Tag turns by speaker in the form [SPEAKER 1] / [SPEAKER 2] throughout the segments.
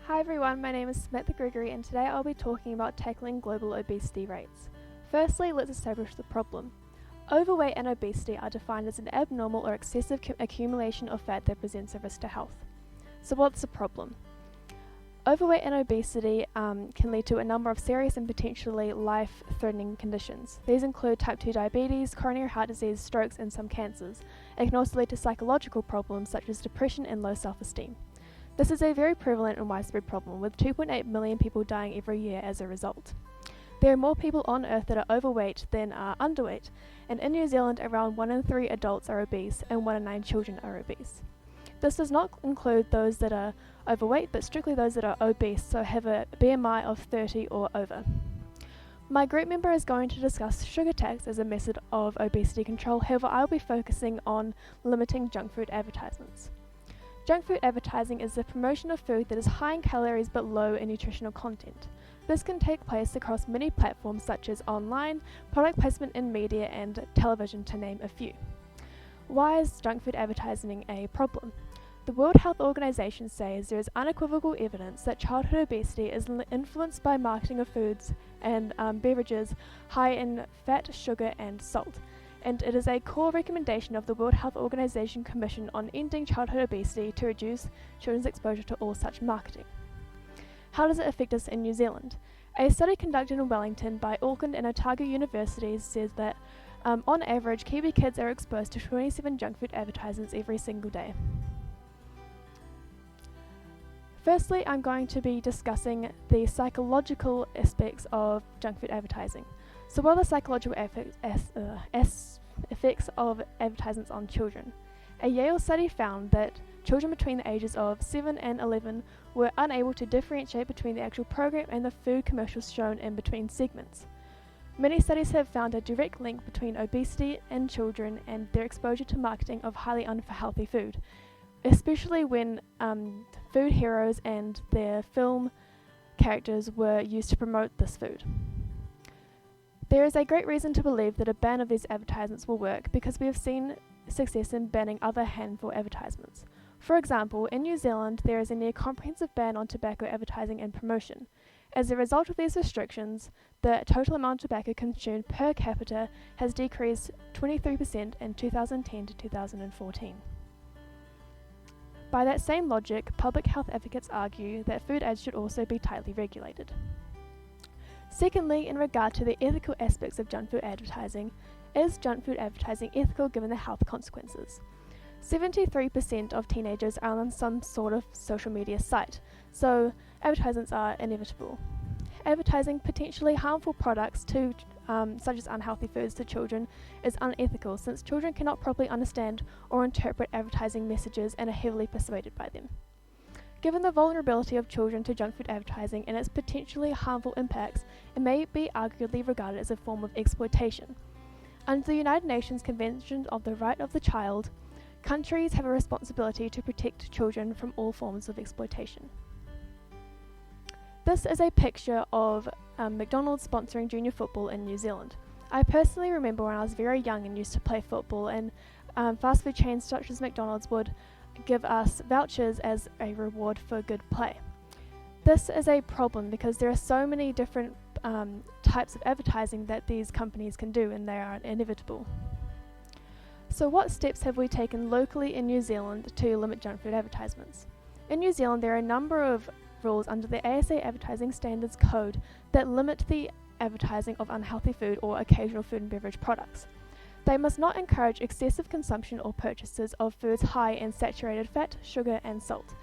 [SPEAKER 1] Hi everyone, my name is Samantha Gregory and today I'll be talking about tackling global obesity rates. Firstly, let's establish the problem. Overweight and obesity are defined as an abnormal or excessive accumulation of fat that presents a risk to health. So what's the problem? Overweight and obesity can lead to a number of serious and potentially life-threatening conditions. These include type 2 diabetes, coronary heart disease, strokes and some cancers. It can also lead to psychological problems such as depression and low self-esteem. This is a very prevalent and widespread problem, with 2.8 million people dying every year as a result. There are more people on Earth that are overweight than are underweight, and in New Zealand around 1 in 3 adults are obese and 1 in 9 children are obese. This does not include those that are overweight, but strictly those that are obese, so have a BMI of 30 or over. My group member is going to discuss sugar tax as a method of obesity control, however I will be focusing on limiting junk food advertisements. Junk food advertising is the promotion of food that is high in calories but low in nutritional content. This can take place across many platforms such as online, product placement in media and television, to name a few. Why is junk food advertising a problem? The World Health Organization says there is unequivocal evidence that childhood obesity is influenced by marketing of foods and beverages high in fat, sugar and salt. And it is a core recommendation of the World Health Organization Commission on Ending Childhood Obesity to reduce children's exposure to all such marketing. How does it affect us in New Zealand? A study conducted in Wellington by Auckland and Otago universities says that on average, Kiwi kids are exposed to 27 junk food advertisements every single day. Firstly, I'm going to be discussing the psychological aspects of junk food advertising. So what are the psychological effects of advertisements on children? A Yale study found that children between the ages of 7 and 11 were unable to differentiate between the actual program and the food commercials shown in between segments. Many studies have found a direct link between obesity in children and their exposure to marketing of highly unhealthy food, especially when food heroes and their film characters were used to promote this food. There is a great reason to believe that a ban of these advertisements will work because we have seen success in banning other harmful advertisements. For example, in New Zealand there is a near comprehensive ban on tobacco advertising and promotion. As a result of these restrictions, the total amount of tobacco consumed per capita has decreased 23% in 2010 to 2014. By that same logic, public health advocates argue that food ads should also be tightly regulated. Secondly, in regard to the ethical aspects of junk food advertising, is junk food advertising ethical given the health consequences? 73% of teenagers are on some sort of social media site, so advertisements are inevitable. Advertising potentially harmful products such as unhealthy foods to children is unethical, since children cannot properly understand or interpret advertising messages and are heavily persuaded by them. Given the vulnerability of children to junk food advertising and its potentially harmful impacts, it may be arguably regarded as a form of exploitation. Under the United Nations Convention on the Right of the Child, countries have a responsibility to protect children from all forms of exploitation. This is a picture of McDonald's sponsoring junior football in New Zealand. I personally remember when I was very young and used to play football, and fast food chains such as McDonald's would give us vouchers as a reward for good play. This is a problem because there are so many different types of advertising that these companies can do, and they are inevitable. So what steps have we taken locally in New Zealand to limit junk food advertisements? In New Zealand there are a number of rules under the ASA Advertising Standards Code that limit the advertising of unhealthy food or occasional food and beverage products. They must not encourage excessive consumption or purchases of foods high in saturated fat, sugar and salt.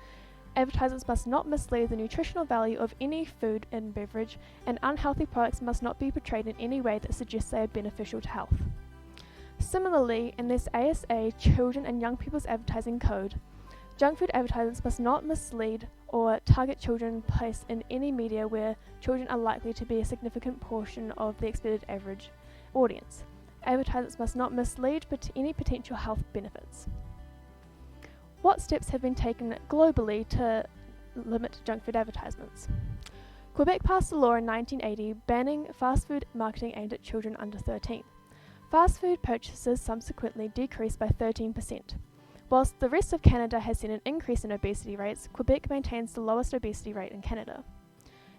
[SPEAKER 1] Advertisements must not mislead the nutritional value of any food and beverage, and unhealthy products must not be portrayed in any way that suggests they are beneficial to health. Similarly, in this ASA Children and Young People's Advertising Code, junk food advertisements must not mislead or target children placed in any media where children are likely to be a significant portion of the expected average audience. Advertisements must not mislead any potential health benefits. What steps have been taken globally to limit junk food advertisements? Quebec passed a law in 1980 banning fast food marketing aimed at children under 13. Fast food purchases subsequently decreased by 13%. Whilst the rest of Canada has seen an increase in obesity rates, Quebec maintains the lowest obesity rate in Canada.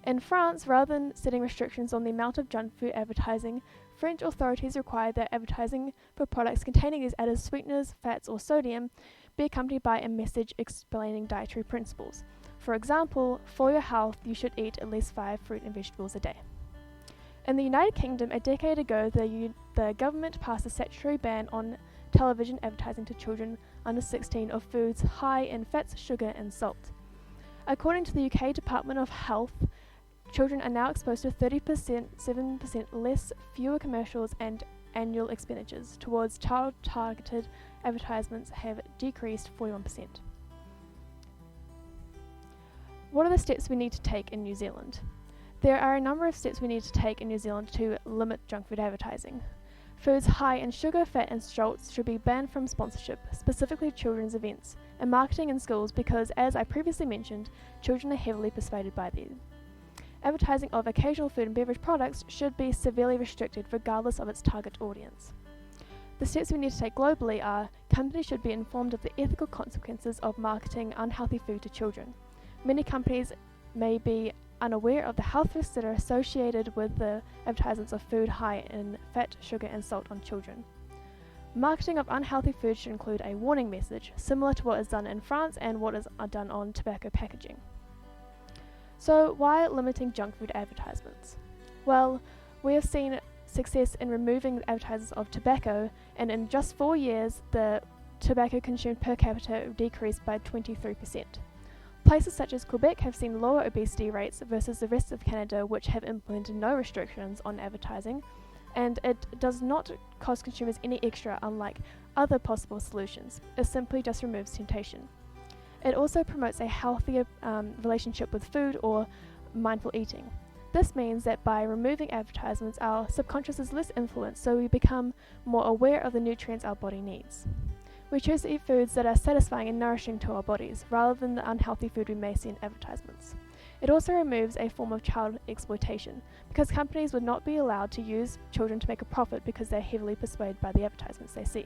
[SPEAKER 1] In France, rather than setting restrictions on the amount of junk food advertising, French authorities require that advertising for products containing these added sweeteners, fats, or sodium be accompanied by a message explaining dietary principles. For example, for your health, you should eat at least 5 fruit and vegetables a day. In the United Kingdom, a decade ago, the government passed a statutory ban on television advertising to children under 16 of foods high in fats, sugar, and salt. According to the UK Department of Health, children are now exposed to 7% less fewer commercials, and annual expenditures towards child-targeted advertisements have decreased 41%. What are the steps we need to take in New Zealand? There are a number of steps we need to take in New Zealand to limit junk food advertising. Foods high in sugar, fat, and salt should be banned from sponsorship, specifically children's events, and marketing in schools because, as I previously mentioned, children are heavily persuaded by them. Advertising of occasional food and beverage products should be severely restricted regardless of its target audience. The steps we need to take globally are: companies should be informed of the ethical consequences of marketing unhealthy food to children. Many companies may be unaware of the health risks that are associated with the advertisements of food high in fat, sugar, and salt on children. Marketing of unhealthy food should include a warning message, similar to what is done in France and what is done on tobacco packaging. So, why limiting junk food advertisements? Well, we have seen success in removing the advertisements of tobacco, and in just 4 years, the tobacco consumed per capita decreased by 23%. Places such as Quebec have seen lower obesity rates versus the rest of Canada, which have implemented no restrictions on advertising, and it does not cost consumers any extra, unlike other possible solutions. It simply just removes temptation. It also promotes a healthier relationship with food or mindful eating. This means that by removing advertisements, our subconscious is less influenced, so we become more aware of the nutrients our body needs. We choose to eat foods that are satisfying and nourishing to our bodies, rather than the unhealthy food we may see in advertisements. It also removes a form of child exploitation, because companies would not be allowed to use children to make a profit because they're heavily persuaded by the advertisements they see.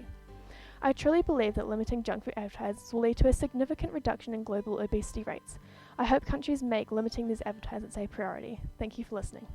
[SPEAKER 1] I truly believe that limiting junk food advertisements will lead to a significant reduction in global obesity rates. I hope countries make limiting these advertisements a priority. Thank you for listening.